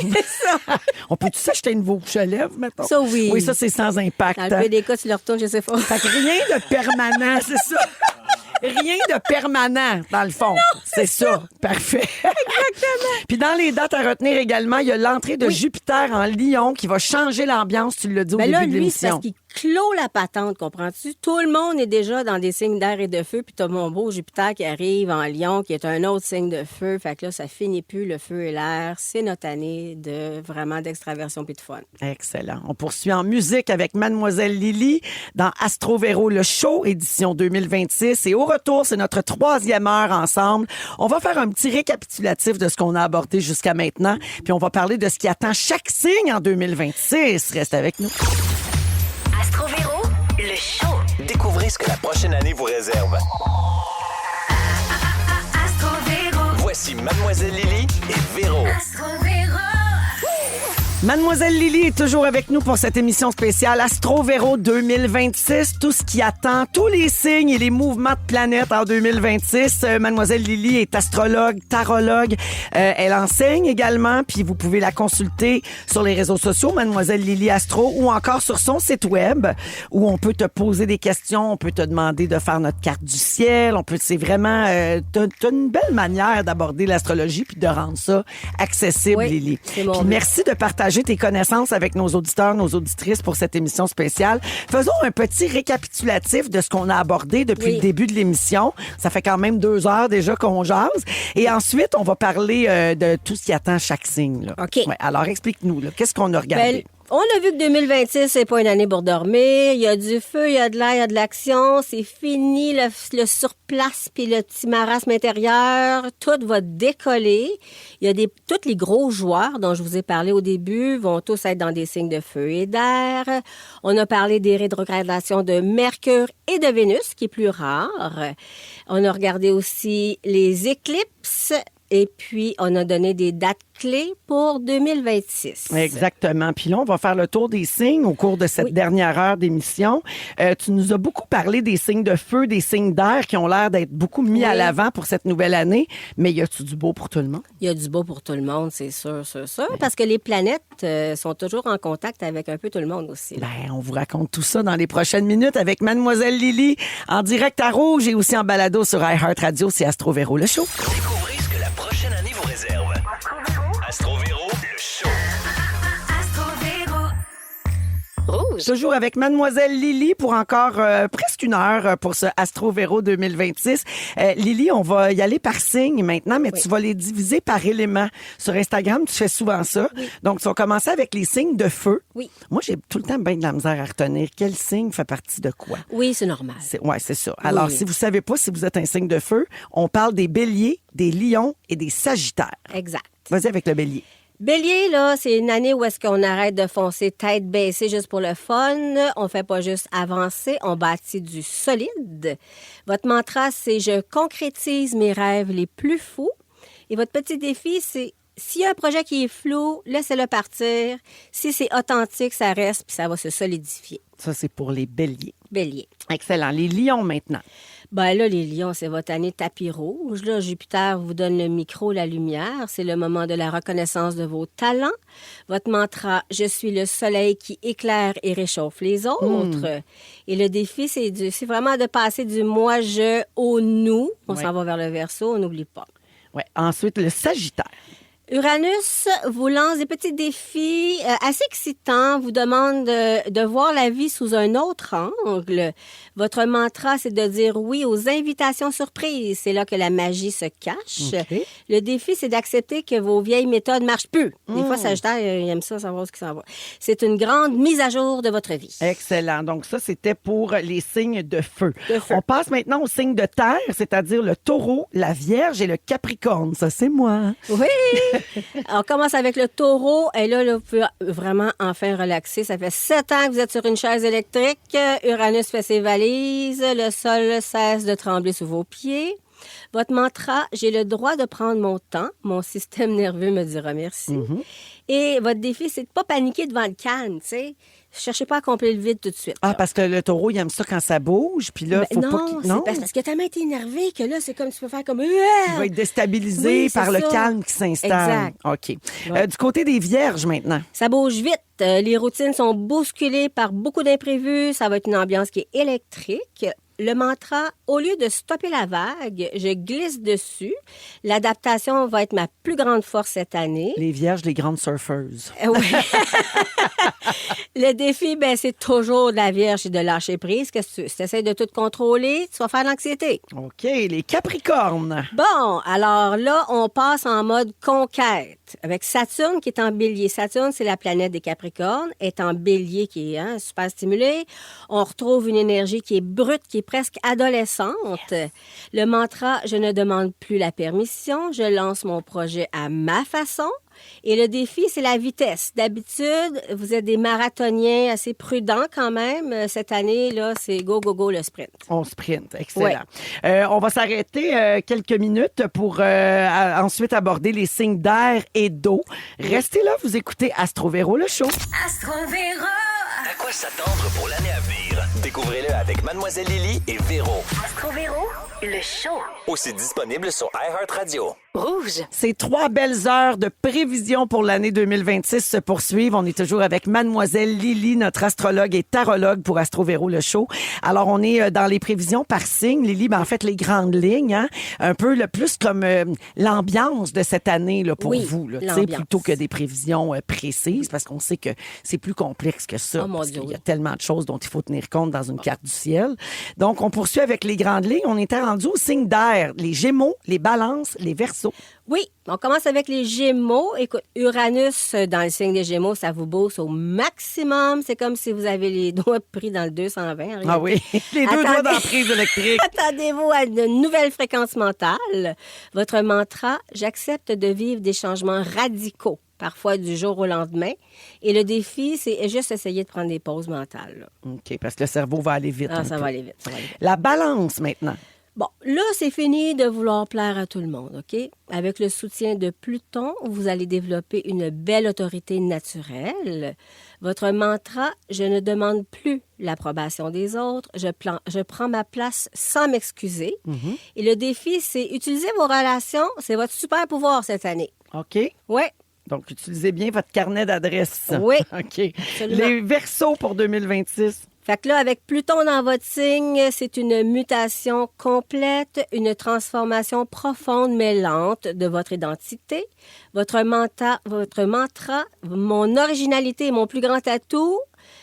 On peut-tu s'acheter une nouveau couche à lèvres, mettons? Ça, oui. Oui, ça, c'est sans impact. Dans le pire des cas, tu le retournes, je sais pas. Fait que rien de permanent, c'est ça. Rien de permanent, dans le fond. C'est ça. Parfait. Exactement. Puis dans les dates à retenir également, il y a l'entrée de Jupiter en Lion qui va changer l'ambiance, tu l'as dit au Ben début là, de lui, c'est l'émission. parce qu'il clôt la patente, comprends-tu? Tout le monde est déjà dans des signes d'air et de feu, puis t'as mon beau Jupiter qui arrive en Lion, qui est un autre signe de feu. Fait que là, ça finit plus, le feu et l'air. C'est notre année de vraiment d'extraversion puis de fun. Excellent. On poursuit en musique avec Mademoiselle Lily dans Astro Véro, le show, édition 2026. Et au retour, c'est notre 3e heure ensemble. On va faire un petit récapitulatif de ce qu'on a abordé jusqu'à maintenant, puis on va parler de ce qui attend chaque signe en 2026. Reste avec nous. Astro Véro, le show. Découvrez ce que la prochaine année vous réserve. Astro Véro, Voici Mademoiselle Lily et Véro. Astro Véro. Mademoiselle Lily est toujours avec nous pour cette émission spéciale Astro Véro 2026. Tout ce qui attend, tous les signes et les mouvements de planètes en 2026. Mademoiselle Lily est astrologue, tarologue. Elle enseigne également, puis vous pouvez la consulter sur les réseaux sociaux, Mademoiselle Lily Astro, ou encore sur son site web, où on peut te poser des questions, on peut te demander de faire notre carte du ciel. C'est vraiment, t'as une belle manière d'aborder l'astrologie puis de rendre ça accessible, Oui, Lily. c'est mon Puis but. merci de partager tes connaissances avec nos auditeurs, nos auditrices pour cette émission spéciale. Faisons un petit récapitulatif de ce qu'on a abordé depuis Oui. le début de l'émission. Ça fait quand même 2 heures déjà qu'on jase. Et ensuite, on va parler de tout ce qui attend chaque signe. Là. OK. Ouais, alors, explique-nous, là, qu'est-ce qu'on a regardé? Ben, on a vu que 2026, c'est pas une année pour dormir. Il y a du feu, il y a de l'air, il y a de l'action. C'est fini le surplace puis le petit marasme intérieur. Tout va décoller. Il y a tous les gros joueurs dont je vous ai parlé au début vont tous être dans des signes de feu et d'air. On a parlé des rétrogradations de Mercure et de Vénus, qui est plus rare. On a regardé aussi les éclipses. Et puis, on a donné des dates clés pour 2026. Exactement. Puis là, on va faire le tour des signes au cours de cette Oui. dernière heure d'émission. Tu nous as beaucoup parlé des signes de feu, des signes d'air qui ont l'air d'être beaucoup mis à Oui. l'avant pour cette nouvelle année. Mais y a-tu du beau pour tout le monde? Il y a du beau pour tout le monde, c'est sûr, parce que les planètes sont toujours en contact avec un peu tout le monde aussi. là. Ben, on vous raconte tout ça dans les prochaines minutes avec Mademoiselle Lily en direct à Rouge et aussi en balado sur iHeartRadio. C'est Astro Véro, le show. Découvrez ce que la prochaine année vous réserve. Astro Véro, le show. Astro Véro. Rouge. Toujours avec Mademoiselle Lily pour encore presque 1 heure pour ce Astro Véro 2026. Lily, on va y aller par signe maintenant, mais tu vas les diviser par éléments. Sur Instagram, tu fais souvent ça. Donc, tu vas commencer avec les signes de feu. Oui. Moi, j'ai tout le temps bien de la misère à retenir quel signe fait partie de quoi. Oui, c'est normal. Ouais, c'est ça. Alors, Oui. si vous savez pas si vous êtes un signe de feu, on parle des béliers, des lions et des sagittaires. Exact. Vas-y avec le bélier. Bélier, là, c'est une année où est-ce qu'on arrête de foncer tête baissée juste pour le fun. On fait pas juste avancer, on bâtit du solide. Votre mantra, c'est « Je concrétise mes rêves les plus fous ». Et votre petit défi, c'est s'il y a un projet qui est flou, laissez-le partir. Si c'est authentique, ça reste puis ça va se solidifier. Ça, c'est pour les béliers. Bélier. Excellent. Les lions maintenant. Ben là, les lions, c'est votre année tapis rouge. Là, Jupiter vous donne le micro, la lumière. C'est le moment de la reconnaissance de vos talents. Votre mantra, je suis le soleil qui éclaire et réchauffe les autres. Et le défi, c'est vraiment de passer du moi-je au nous. On Ouais. s'en va vers le Verseau, on n'oublie pas. Ouais. Ensuite, le sagittaire. Uranus vous lance des petits défis assez excitants, vous demande de voir la vie sous un autre angle. Votre mantra, c'est de dire oui aux invitations surprises. C'est là que la magie se cache. OK. Le défi, c'est d'accepter que vos vieilles méthodes marchent plus. Des fois, Sagittaire, il aime ça, savoir ce qui s'en va. C'est une grande mise à jour de votre vie. Excellent. Donc, ça, c'était pour les signes de feu. De feu. On passe maintenant aux signes de terre, c'est-à-dire le taureau, la vierge et le capricorne. Ça, c'est moi. Oui! On commence avec le taureau. Et là, vous pouvez vraiment enfin relaxer. Ça fait 7 ans que vous êtes sur une chaise électrique. Uranus fait ses valises. Le sol cesse de trembler sous vos pieds. Votre mantra, j'ai le droit de prendre mon temps. Mon système nerveux me dira merci. Et votre défi, c'est de ne pas paniquer devant le calme, tu sais. Cherchez pas à combler le vide tout de suite. Ah, là. parce que le taureau, il aime ça quand ça bouge, puis là, Ben faut pas non, qu'il... c'est parce que tellement été énervé que là, c'est comme tu peux faire comme... Il va être déstabilisé Oui, par c'est le ça. calme qui s'installe. Exact. OK. Ouais. Du côté des vierges, maintenant. Ça bouge vite. Les routines sont bousculées par beaucoup d'imprévus. Ça va être une ambiance qui est électrique. Le mantra, au lieu de stopper la vague, je glisse dessus. L'adaptation va être ma plus grande force cette année. Les vierges, les grandes surfeuses. Oui. Le défi, ben, c'est toujours de la vierge et de lâcher prise. Que si tu essaies de tout contrôler, tu vas faire de l'anxiété. OK. Les capricornes. Bon, alors là, on passe en mode conquête. Avec Saturne qui est en bélier. Saturne, c'est la planète des Capricornes, est en bélier qui est super stimulée. On retrouve une énergie qui est brute, qui est presque adolescente. Yes. Le mantra, je ne demande plus la permission, je lance mon projet à ma façon. Et le défi, c'est la vitesse. D'habitude, vous êtes des marathoniens assez prudents quand même. Cette année, là, c'est go, go, go, le sprint. On sprint. Excellent. Ouais. On va s'arrêter quelques minutes pour ensuite aborder les signes d'air et d'eau. Restez là, vous écoutez Astro Véro, le show. Astro Véro. À quoi s'attendre pour l'année à venir? Découvrez-le avec Mademoiselle Lily et Véro. Astro Véro, le show. Aussi disponible sur iHeartRadio. Rouge. Ces 3 belles heures de prévision pour l'année 2026 se poursuivent. On est toujours avec Mademoiselle Lily, notre astrologue et tarologue pour Astro Véro, le show. Alors, on est dans les prévisions par signe. Lily, ben, en fait, les grandes lignes, hein, un peu le plus comme l'ambiance de cette année là, pour vous, là, plutôt que des prévisions précises, parce qu'on sait que c'est plus complexe que ça. Oh, parce qu'il y a tellement de choses dont il faut tenir compte dans une carte du ciel. Donc, on poursuit avec les grandes lignes. On était rendu au signe d'air, les Gémeaux, les Balances, les Verseaux. Oui, on commence avec les Gémeaux. Écoute, Uranus, dans le signe des Gémeaux, ça vous booste au maximum. C'est comme si vous avez les doigts pris dans le 220. Ah oui, les deux doigts dans la prise électrique. Attendez-vous à de nouvelles fréquences mentales. Votre mantra, j'accepte de vivre des changements radicaux, parfois du jour au lendemain. Et le défi, c'est juste essayer de prendre des pauses mentales. Là. OK, parce que le cerveau va aller vite. Ah, ça va aller vite. La Balance, maintenant. Bon, là, c'est fini de vouloir plaire à tout le monde, OK? Avec le soutien de Pluton, vous allez développer une belle autorité naturelle. Votre mantra, je ne demande plus l'approbation des autres, je prends ma place sans m'excuser. Et le défi, c'est utiliser vos relations, c'est votre super pouvoir cette année. OK. Oui. Donc, utilisez bien votre carnet d'adresses. Oui. OK. Absolument. Les Verseaux pour 2026. Fait que là, avec Pluton dans votre signe, c'est une mutation complète, une transformation profonde mais lente de votre identité. Votre mantra, mon originalité est mon plus grand atout.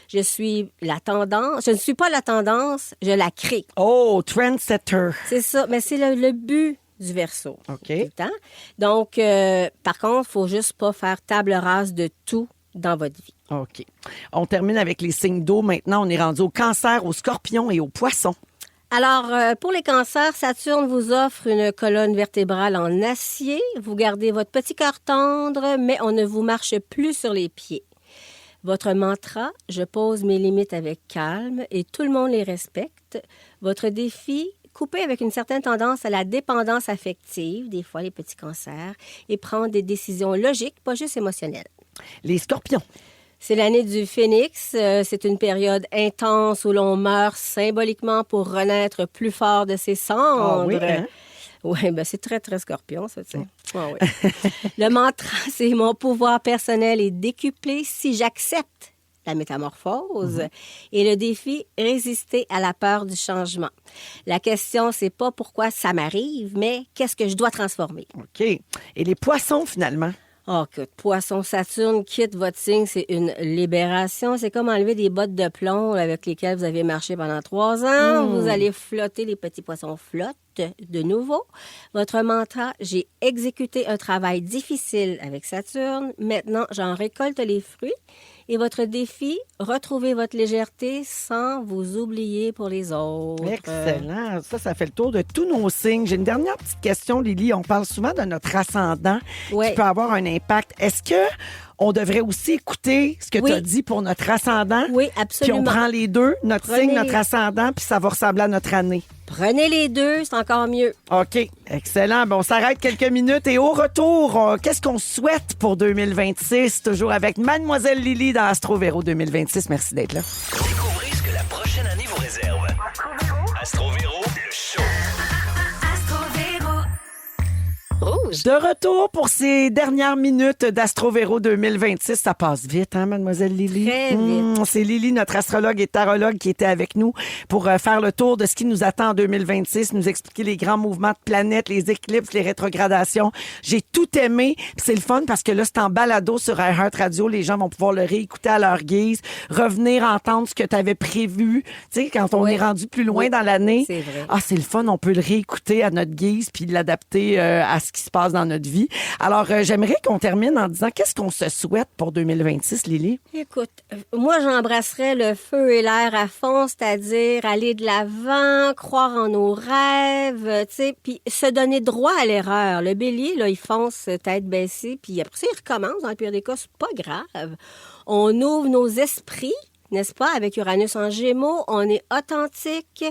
Je suis la tendance. Je ne suis pas la tendance, je la crée. Oh, trendsetter. C'est ça, mais c'est le but du Verseau. OK. Tout le temps. Donc, par contre, il faut juste pas faire table rase de tout dans votre vie. OK. On termine avec les signes d'eau. Maintenant, on est rendu au Cancer, aux Scorpions et aux Poissons. Alors, pour les cancers, Saturne vous offre une colonne vertébrale en acier. Vous gardez votre petit cœur tendre, mais on ne vous marche plus sur les pieds. Votre mantra, je pose mes limites avec calme et tout le monde les respecte. Votre défi, couper avec une certaine tendance à la dépendance affective, des fois les petits cancers, et prendre des décisions logiques, pas juste émotionnelles. Les Scorpions. C'est l'année du Phénix. C'est une période intense où l'on meurt symboliquement pour renaître plus fort de ses cendres. Ah oui, hein? Oui, ben c'est très, très scorpion, ça, tu sais. Ah oui. Le mantra, c'est mon pouvoir personnel est décuplé si j'accepte la métamorphose. Et le défi, résister à la peur du changement. La question, c'est pas pourquoi ça m'arrive, mais qu'est-ce que je dois transformer. OK. Et les Poissons, finalement? Oh, que Poisson Saturne quitte votre signe, c'est une libération. C'est comme enlever des bottes de plomb avec lesquelles vous avez marché pendant 3 ans. Vous allez flotter, les petits poissons flottent de nouveau. Votre mantra, j'ai exécuté un travail difficile avec Saturne. Maintenant, j'en récolte les fruits. Et votre défi, retrouvez votre légèreté sans vous oublier pour les autres. Excellent. Ça fait le tour de tous nos signes. J'ai une dernière petite question, Lily. On parle souvent de notre ascendant qui peut avoir un impact. Est-ce que on devrait aussi écouter ce que Oui. tu as dit pour notre ascendant. Oui, Puis absolument. on prend les deux, notre Prenez signe, notre les- ascendant, puis ça va ressembler à notre année. Prenez les deux, c'est encore mieux. OK, excellent. Bon, on s'arrête quelques minutes et au retour, qu'est-ce qu'on souhaite pour 2026? Toujours avec Mademoiselle Lily dans Astro Véro 2026. Merci d'être là. Découvrez ce que la prochaine année vous réserve. Astro Véro, le show. Astro Véro. Rouge. De retour pour ces dernières minutes d'Astro Véro 2026. Ça passe vite, hein, Mademoiselle Lily? Très vite. C'est Lily, notre astrologue et tarologue, qui était avec nous pour faire le tour de ce qui nous attend en 2026, nous expliquer les grands mouvements de planètes, les éclipses, les rétrogradations. J'ai tout aimé. Puis c'est le fun parce que là, c'est en balado sur iHeart Radio. Les gens vont pouvoir le réécouter à leur guise, revenir entendre ce que tu avais prévu. Tu sais, quand on Oui. est rendu plus loin Oui, dans l'année. c'est vrai. Ah, c'est le fun. On peut le réécouter à notre guise puis l'adapter à ce qui se passe dans notre vie. Alors, j'aimerais qu'on termine en disant qu'est-ce qu'on se souhaite pour 2026, Lily? Écoute, moi, j'embrasserais le feu et l'air à fond, c'est-à-dire aller de l'avant, croire en nos rêves, tu sais, puis se donner droit à l'erreur. Le bélier, là, il fonce tête baissée, puis après ça, il recommence. Dans le pire des cas, c'est pas grave. On ouvre nos esprits, n'est-ce pas, avec Uranus en Gémeaux. On est authentique,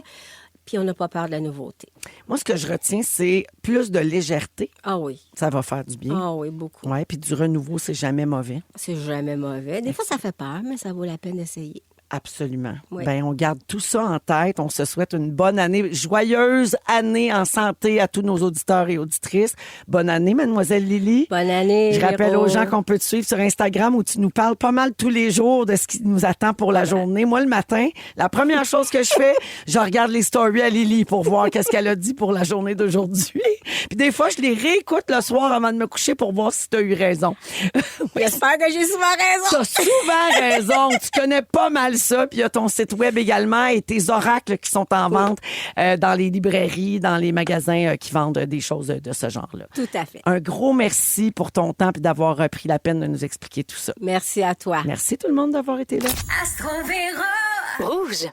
puis on n'a pas peur de la nouveauté. Moi, ce que je retiens, c'est plus de légèreté. Ah oui. Ça va faire du bien. Ah oui, beaucoup. Ouais, puis du renouveau, c'est jamais mauvais. C'est jamais mauvais. Des fois, ça fait peur, mais ça vaut la peine d'essayer. Absolument. Oui. Ben, on garde tout ça en tête. On se souhaite une bonne année, joyeuse année en santé à tous nos auditeurs et auditrices. Bonne année, Mademoiselle Lily. Bonne année. Je rappelle Véro. aux gens qu'on peut te suivre sur Instagram où tu nous parles pas mal tous les jours de ce qui nous attend pour la journée. Moi, le matin, la première chose que je fais, je regarde les stories à Lily pour voir qu'est-ce qu'elle a dit pour la journée d'aujourd'hui. Puis des fois, je les réécoute le soir avant de me coucher pour voir si tu as eu raison. J'espère que j'ai souvent raison. Tu as souvent raison. Tu connais pas mal ça. Puis il y a ton site web également et tes oracles qui sont en vente dans les librairies, dans les magasins qui vendent des choses de ce genre-là. Tout à fait. Un gros merci pour ton temps et d'avoir pris la peine de nous expliquer tout ça. Merci à toi. Merci tout le monde d'avoir été là. Astro Véro. Rouge.